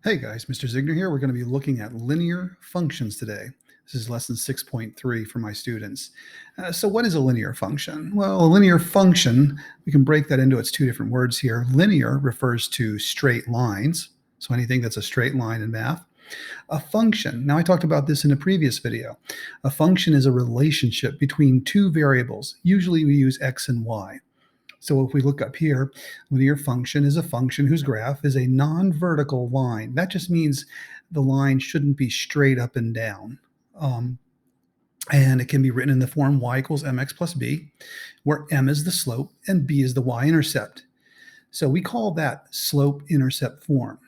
Hey guys, Mr. Zigner here. We're going to be looking at linear functions today. This is lesson 6.3 for my students. So what is a linear function? Well, a linear function, we can break that into its two different words here. Linear refers to straight lines, so anything that's a straight line in math. A function, now I talked about this in a previous video. A function is a relationship between two variables. Usually we use x and y. So if we look up here, linear function is a function whose graph is a non-vertical line. That just means the line shouldn't be straight up and down. And it can be written in the form y equals mx plus b, where m is the slope and b is the y-intercept. So we call that slope-intercept form.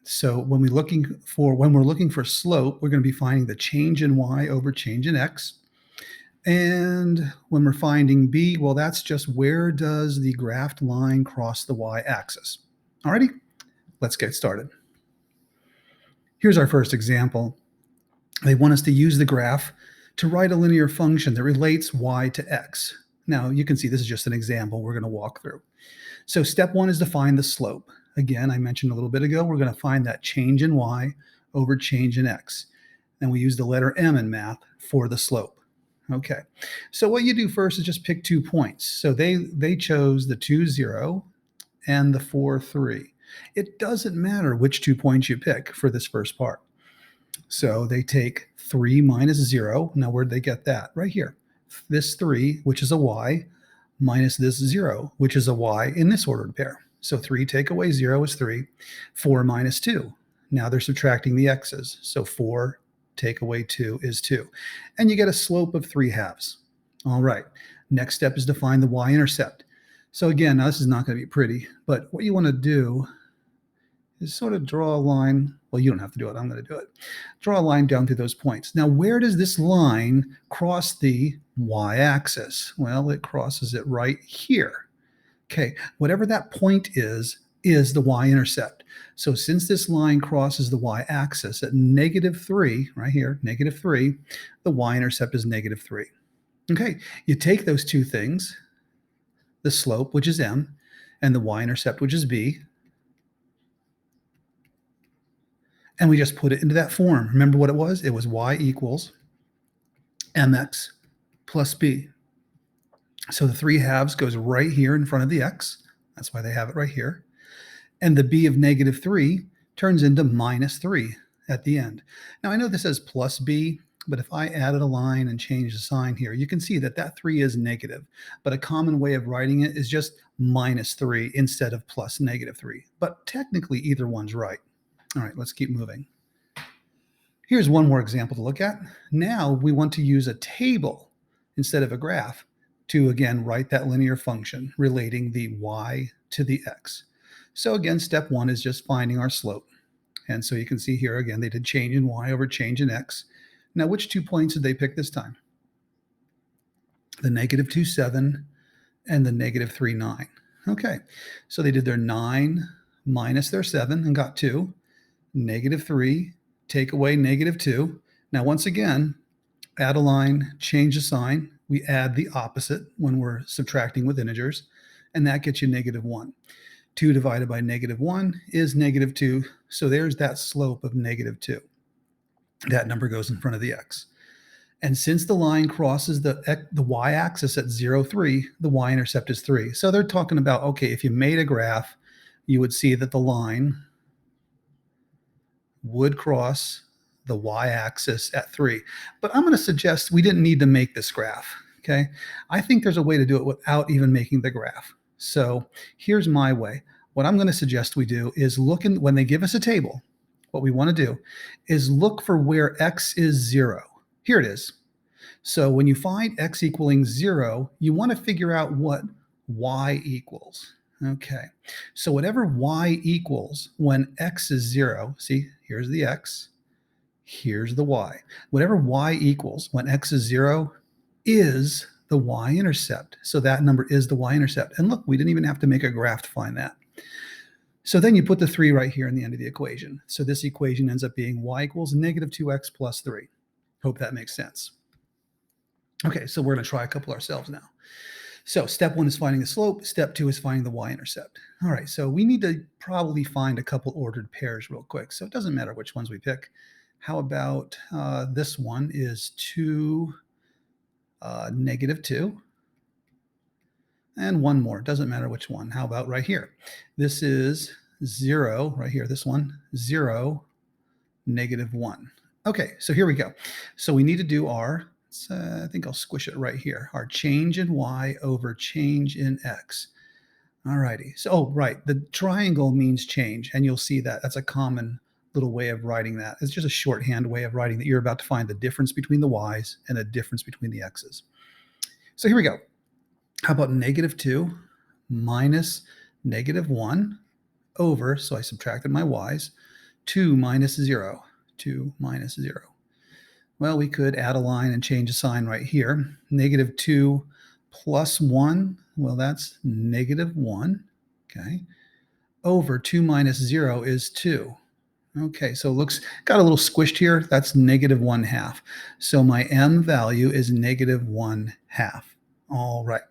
So when we're looking for slope, we're going to be finding the change in y over change in x. And when we're finding b, well, that's just where does the graphed line cross the y-axis. Alrighty, let's get started. Here's our first example. They want us to use the graph to write a linear function that relates y to x. Now, you can see this is just an example we're going to walk through. So step one is to find the slope. Again, I mentioned a little bit ago, we're going to find that change in y over change in x. And we use the letter m in math for the slope. Okay, so what you do first is just pick 2 points. So they chose the 2, 0 and the 4, 3. It doesn't matter which 2 points you pick for this first part. So they take 3 minus 0. Now where'd they get that? Right here. This 3, which is a y, minus this 0, which is a y in this ordered pair. So 3 take away 0 is 3. 4 minus 2. Now they're subtracting the x's. So 4 take away 2 is 2. And you get a slope of 3/2. All right, next step is to find the y-intercept. So again, now this is not going to be pretty, but what you want to do is sort of draw a line. Well, you don't have to do it. I'm going to do it. Draw a line down through those points. Now, where does this line cross the y-axis? Well, it crosses it right here. Okay, whatever that point is the y-intercept. So since this line crosses the y-axis at -3, right here, -3, the y-intercept is -3. Okay, you take those two things, the slope, which is m, and the y-intercept, which is b, and we just put it into that form. Remember what it was? It was y equals mx plus b. So the 3/2 goes right here in front of the x. That's why they have it right here. And the b of -3 turns into -3 at the end. Now, I know this says plus b, but if I added a line and changed the sign here, you can see that that 3 is negative. But a common way of writing it is just -3 instead of plus -3. But technically, either one's right. All right, let's keep moving. Here's one more example to look at. Now we want to use a table instead of a graph to, again, write that linear function relating the y to the x. So again, step one is just finding our slope. And so you can see here, again, they did change in y over change in x. Now, which 2 points did they pick this time? The -2, 7 and the -3, 9. Okay, so they did their 9 minus their 7 and got 2. -3, take away -2. Now, once again, add a line, change the sign. We add the opposite when we're subtracting with integers, and that gets you -1. 2 divided by -1 is -2. So there's that slope of -2. That number goes in front of the x. And since the line crosses the y-axis at 0, 3, the y-intercept is 3. So they're talking about, okay, if you made a graph, you would see that the line would cross the y-axis at 3. But I'm going to suggest we didn't need to make this graph, okay? I think there's a way to do it without even making the graph. So here's my way. What I'm going to suggest we do is when they give us a table, what we want to do is look for where x is 0. Here it is. So when you find x equaling 0, you want to figure out what y equals. Okay, so whatever y equals when x is 0, see, here's the x, here's the y. Whatever y equals when x is 0 is the y-intercept. So that number is the y-intercept. And look, we didn't even have to make a graph to find that. So then you put the 3 right here in the end of the equation. So this equation ends up being y equals -2x plus 3. Hope that makes sense. Okay, so we're going to try a couple ourselves now. So step one is finding the slope. Step two is finding the y-intercept. All right, so we need to probably find a couple ordered pairs real quick. So it doesn't matter which ones we pick. How about this one is 2, -2, and one more. Doesn't matter which one. How about right here? This is 0, right here, this one, 0, -1. Okay, so here we go. So we need to do our, I think I'll squish it right here, our change in y over change in x. All righty. So, oh, right. The triangle means change, and you'll see that. That's a common little way of writing that. It's just a shorthand way of writing that you're about to find the difference between the y's and the difference between the x's. So here we go. How about -2 minus -1 over, so I subtracted my y's, 2 minus 0, 2 minus 0. Well, we could add a line and change a sign right here. -2 plus 1, well, that's -1, okay, over 2 minus 0 is 2. Okay, so it looks, got a little squished here. That's -1/2. So my m value is -1/2. All right.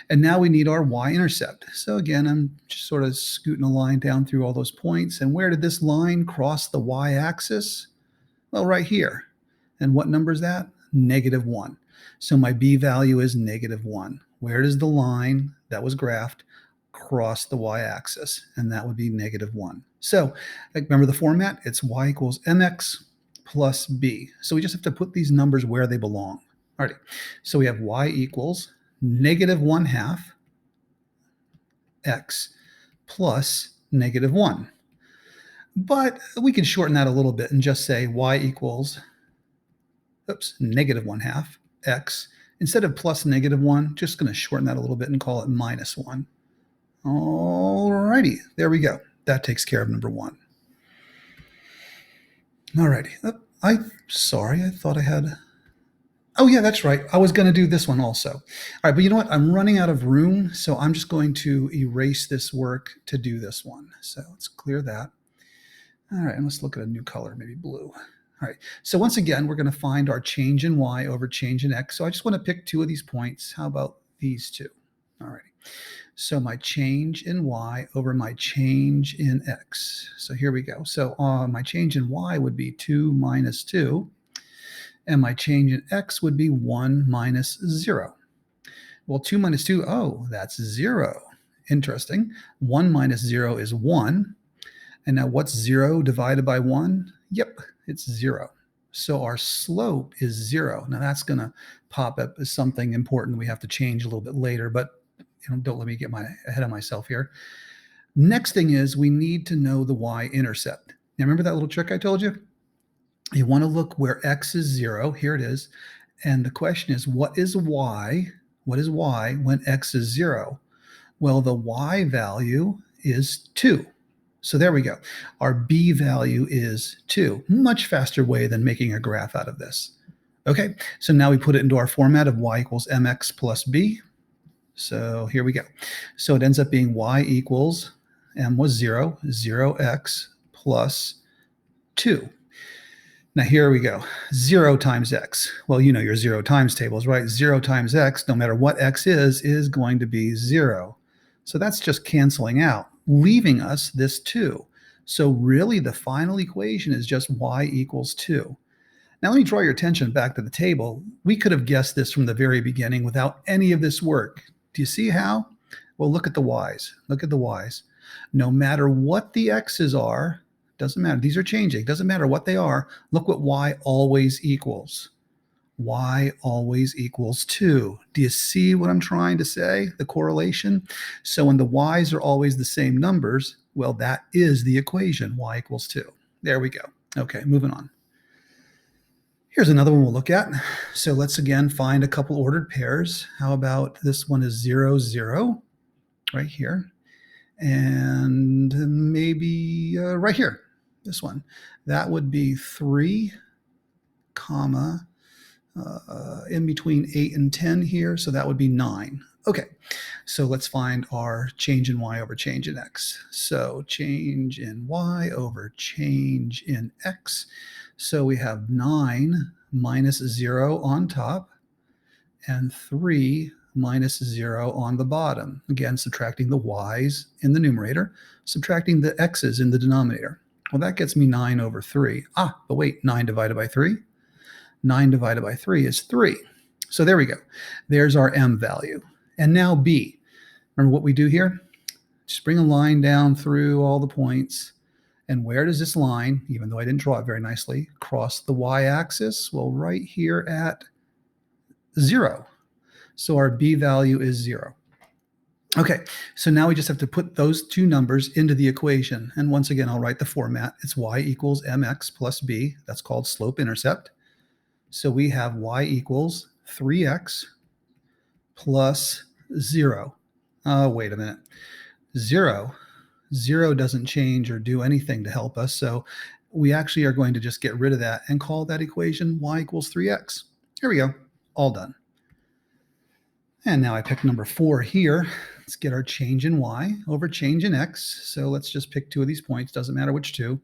And now we need our y-intercept. So again, I'm just sort of scooting a line down through all those points. And where did this line cross the y-axis? Well, right here. And what number is that? -1. So my b value is -1. Where does the line that was graphed cross the y-axis? And that would be -1. So remember the format? It's y equals mx plus b. So we just have to put these numbers where they belong. All right. So we have y equals -1/2 x plus -1. But we can shorten that a little bit and just say y equals, -1/2 x. Instead of plus -1, just going to shorten that a little bit and call it -1. All righty, there we go. That takes care of number one. All righty. Sorry, I thought I had. Oh, yeah, that's right. I was going to do this one also. All right, but you know what? I'm running out of room, so I'm just going to erase this work to do this one. So let's clear that. All right, and let's look at a new color, maybe blue. All right, so once again, we're going to find our change in y over change in x. So I just want to pick two of these points. How about these two? All righty. So my change in y over my change in x. So here we go. So my change in y would be 2 minus 2. And my change in x would be 1 minus 0. Well, 2 minus 2, oh, that's 0. Interesting. 1 minus 0 is 1. And now what's 0 divided by 1? Yep, it's 0. So our slope is 0. Now that's going to pop up as something important we have to change a little bit later, but don't let me get ahead of myself here. Next thing is we need to know the y-intercept. Now remember that little trick I told you? You want to look where x is 0. Here it is. And the question is, what is y? What is y when x is 0? Well, the y value is 2. So there we go. Our b value is 2. Much faster way than making a graph out of this. Okay, so now we put it into our format of y equals mx plus b. So here we go. So it ends up being y equals, m was 0, 0x plus 2. Now here we go, 0 times x. Well, you know your 0 times tables, right? 0 times x, no matter what x is going to be 0. So that's just canceling out, leaving us this 2. So really the final equation is just y equals 2. Now let me draw your attention back to the table. We could have guessed this from the very beginning without any of this work. Do you see how? Well, look at the y's. Look at the y's. No matter what the x's are, doesn't matter. These are changing. Doesn't matter what they are. Look what y always equals. Y always equals 2. Do you see what I'm trying to say? The correlation? So when the y's are always the same numbers, well, that is the equation, y equals 2. There we go. Okay, moving on. Here's another one we'll look at. So let's again find a couple ordered pairs. How about this one is 0, 0, right here. And maybe right here. This one, that would be 3, comma, in between 8 and 10 here, so that would be 9. Okay, so let's find our change in y over change in x. So change in y over change in x. So we have 9 minus 0 on top, and 3 minus 0 on the bottom. Again, subtracting the y's in the numerator, subtracting the x's in the denominator. Well, that gets me 9 over 3. But wait, 9 divided by 3? 9 divided by 3 is 3. So there we go. There's our m value. And now b. Remember what we do here? Just bring a line down through all the points. And where does this line, even though I didn't draw it very nicely, cross the y-axis? Well, right here at 0. So our b value is 0. Okay, so now we just have to put those two numbers into the equation. And once again, I'll write the format. It's y equals mx plus b. That's called slope-intercept. So we have y equals 3x plus 0. Oh, wait a minute. 0 doesn't change or do anything to help us. So we actually are going to just get rid of that and call that equation y equals 3x. Here we go. All done. And now I pick number 4 here. Let's get our change in y over change in x. So let's just pick 2 of these points. Doesn't matter which 2.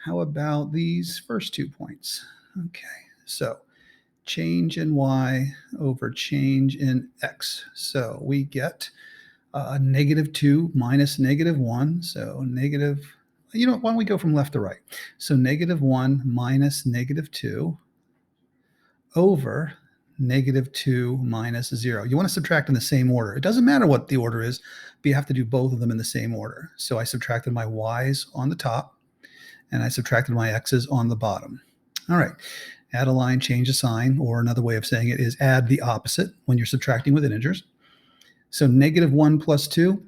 How about these first 2 points? Okay, so change in y over change in x. So we get -2 minus -1. So negative, why don't we go from left to right? So -1 minus -2 over -2 minus 0. You want to subtract in the same order. It doesn't matter what the order is, but you have to do both of them in the same order. So I subtracted my y's on the top, and I subtracted my x's on the bottom. All right, add a line, change a sign, or another way of saying it is add the opposite when you're subtracting with integers. So -1 plus 2,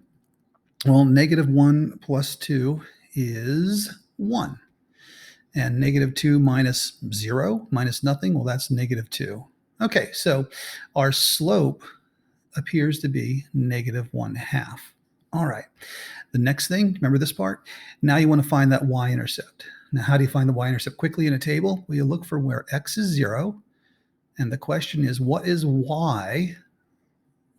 well, -1 plus 2 is 1. And -2 minus 0 minus nothing, well, that's -2. Okay, so our slope appears to be -1/2. All right, the next thing, remember this part? Now you want to find that y-intercept. Now, how do you find the y-intercept quickly in a table? Well, you look for where x is 0, and the question is, what is y?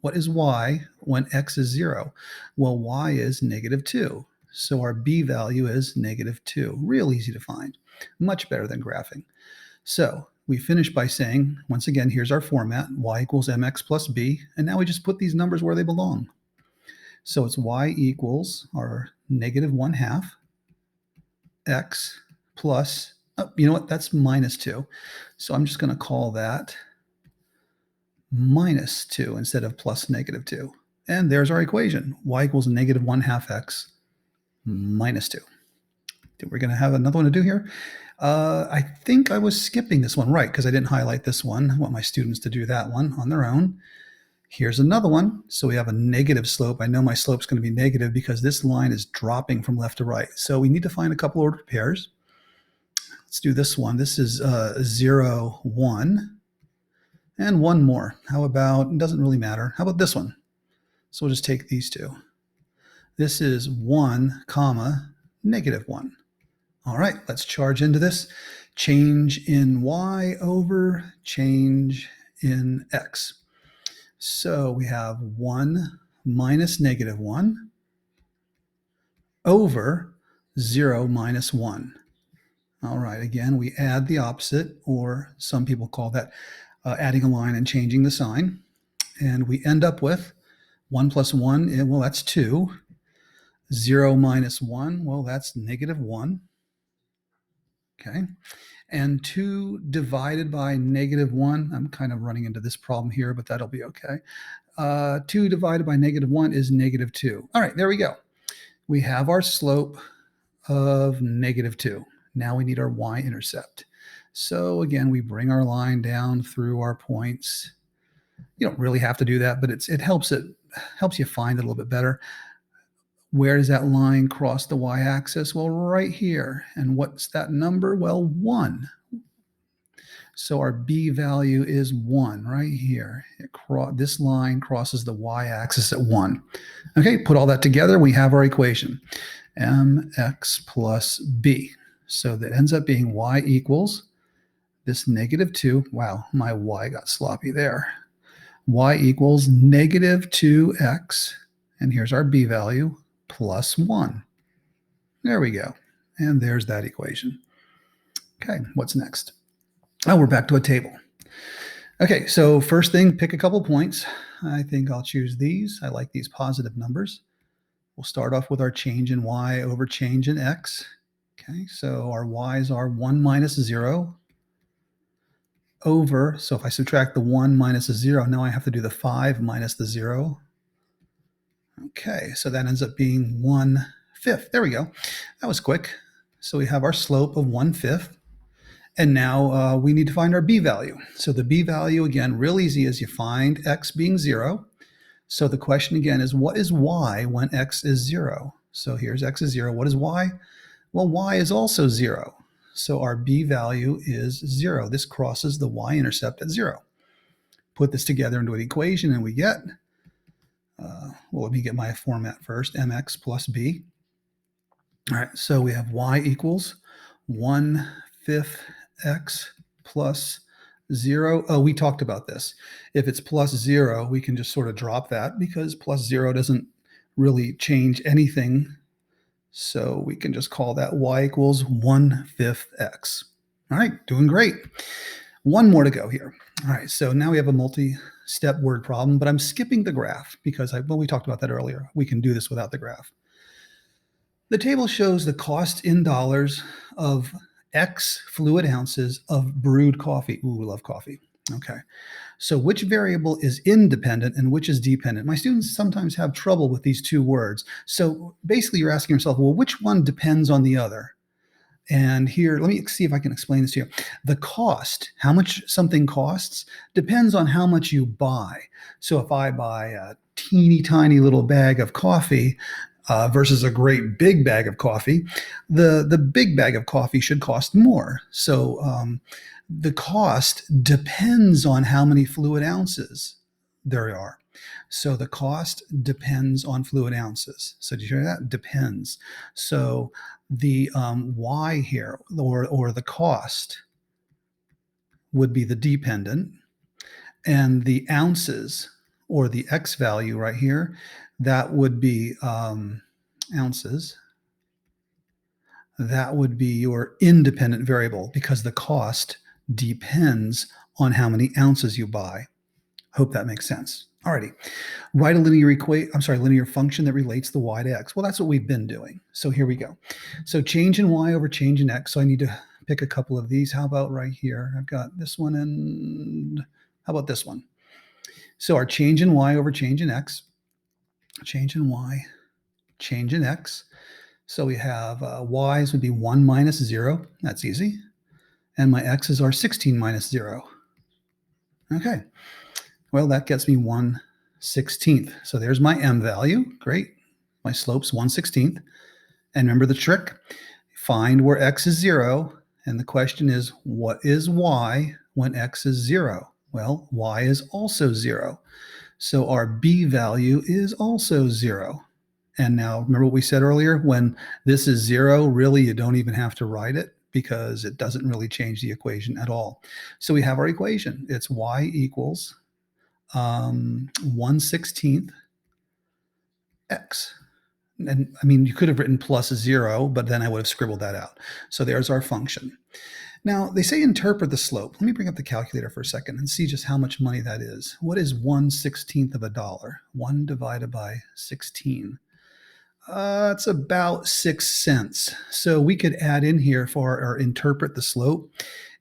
What is y when x is 0? Well, y is -2. So our b value is -2. Real easy to find. Much better than graphing. So we finish by saying, once again, here's our format, y equals mx plus b. And now we just put these numbers where they belong. So it's y equals our -1/2 x plus, you know what? That's -2. So I'm just going to call that -2 instead of plus -2. And there's our equation. Y equals -1/2 x minus 2. We're going to have another one to do here. I think I was skipping this one, right, because I didn't highlight this one. I want my students to do that one on their own. Here's another one. So we have a negative slope. I know my slope's going to be negative because this line is dropping from left to right. So we need to find a couple ordered pairs. Let's do this one. This is 0, 1. And one more. How about, it doesn't really matter. How about this one? So we'll just take these two. This is 1, comma, -1. All right, let's charge into this. Change in y over change in x. So we have 1 minus -1 over 0 minus 1. All right, again, we add the opposite, or some people call that adding a line and changing the sign. And we end up with 1 plus 1, well, that's 2. 0 minus 1, well, that's -1. Okay. And 2 divided by -1, I'm kind of running into this problem here, but that'll be okay. 2 divided by -1 is -2. All right, there we go. We have our slope of -2. Now we need our y-intercept. So again, we bring our line down through our points. You don't really have to do that, but it helps you find it a little bit better. Where does that line cross the y-axis? Well, right here. And what's that number? Well, 1. So our b value is 1 right here. This line crosses the y-axis at 1. Okay, put all that together. We have our equation, mx plus b. So that ends up being y equals this -2. Wow, my y got sloppy there. Y equals -2x. And here's our b value, plus 1. There we go. And there's that equation. Okay, what's next? Oh, we're back to a table. Okay, so first thing, pick a couple points. I think I'll choose these. I like these positive numbers. We'll start off with our change in y over change in x. Okay, so our y's are 1 minus 0 over, so if I subtract the 1 minus the 0, now I have to do the 5 minus the 0. Okay, so that ends up being 1/5. There we go. That was quick. So we have our slope of 1/5. And now we need to find our b value. So the b value, again, real easy, is you find x being 0. So the question again is, what is y when x is 0? So here's x is 0. What is y? Well, y is also 0. So our b value is 0. This crosses the y-intercept at 0. Put this together into an equation, and we get, well, let me get my format first, mx plus b. All right, so we have y equals 1/5 x plus 0. Oh, we talked about this. If it's plus 0, we can just sort of drop that because plus 0 doesn't really change anything. So we can just call that y equals 1/5 x. All right, doing great. One more to go here. All right, so now we have a multi-step word problem, but I'm skipping the graph because well, we talked about that earlier. We can do this without the graph. The table shows the cost in dollars of X fluid ounces of brewed coffee. Ooh, we love coffee. Okay. So which variable is independent and which is dependent? My students sometimes have trouble with these two words. So basically you're asking yourself, well, which one depends on the other? And here, let me see if I can explain this to you. The cost, how much something costs, depends on how much you buy. So if I buy a teeny tiny little bag of coffee versus a great big bag of coffee, the big bag of coffee should cost more. So the cost depends on how many fluid ounces there are. So the cost depends on fluid ounces. So did you hear that? Depends. So the y here, or the cost, would be the dependent, and the ounces, or the x value right here, that would be ounces. That would be your independent variable because the cost depends on how many ounces you buy. Hope that makes sense. Alrighty. Write a linear function that relates the y to x. Well, that's what we've been doing. So here we go. So change in y over change in x. So I need to pick a couple of these. How about right here? I've got this one, and how about this one? So our change in y over change in x. Change in y, change in x. So we have y's would be 1 minus 0. That's easy. And my x's are 16 minus 0. Okay. Well, that gets me 1/16. So there's my m value. Great. My slope's 1/16. And remember the trick? Find where x is 0. And the question is, what is y when x is 0? Well, y is also 0. So our b value is also 0. And now remember what we said earlier? When this is 0, really you don't even have to write it because it doesn't really change the equation at all. So we have our equation. It's y equals 1/16 x. And I mean, you could have written plus 0, but then I would have scribbled that out. So there's our function. Now, they say interpret the slope. Let me bring up the calculator for a second and see just how much money that is. What is 1/16 of a dollar? 1 divided by 16. It's about 6 cents. So we could add in here for our interpret the slope.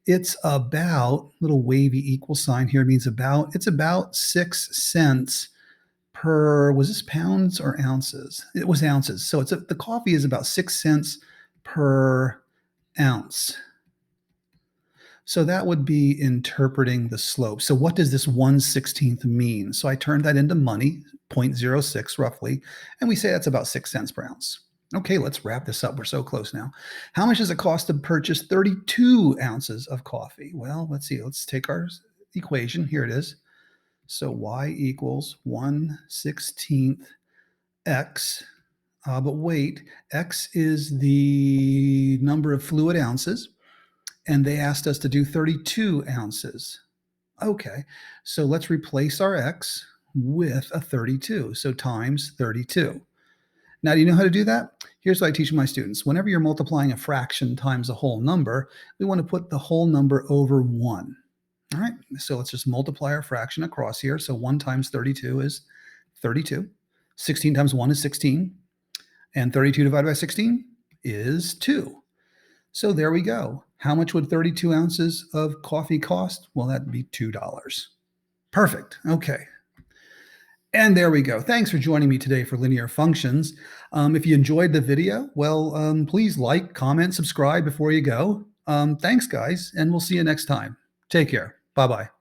It's about, little wavy equal sign here means about, it's about 6 cents per, was this pounds or ounces? It was ounces. So the coffee is about 6 cents per ounce. So that would be interpreting the slope. So what does this 1/16 mean? So I turned that into money, 0.06 roughly, and we say that's about 6 cents per ounce. Okay, let's wrap this up. We're so close now. How much does it cost to purchase 32 ounces of coffee? Well, let's see. Let's take our equation. Here it is. So y equals 1/16 x. But wait, x is the number of fluid ounces, and they asked us to do 32 ounces. Okay, so let's replace our x with a 32. So times 32. Now, do you know how to do that? Here's what I teach my students. Whenever you're multiplying a fraction times a whole number, we want to put the whole number over 1. All right, so let's just multiply our fraction across here. So 1 times 32 is 32. 16 times 1 is 16. And 32 divided by 16 is 2. So there we go. How much would 32 ounces of coffee cost? Well, that'd be $2. Perfect. Okay. And there we go. Thanks for joining me today for linear functions. If you enjoyed the video, well, please like, comment, subscribe before you go. Thanks, guys, and we'll see you next time. Take care. Bye-bye.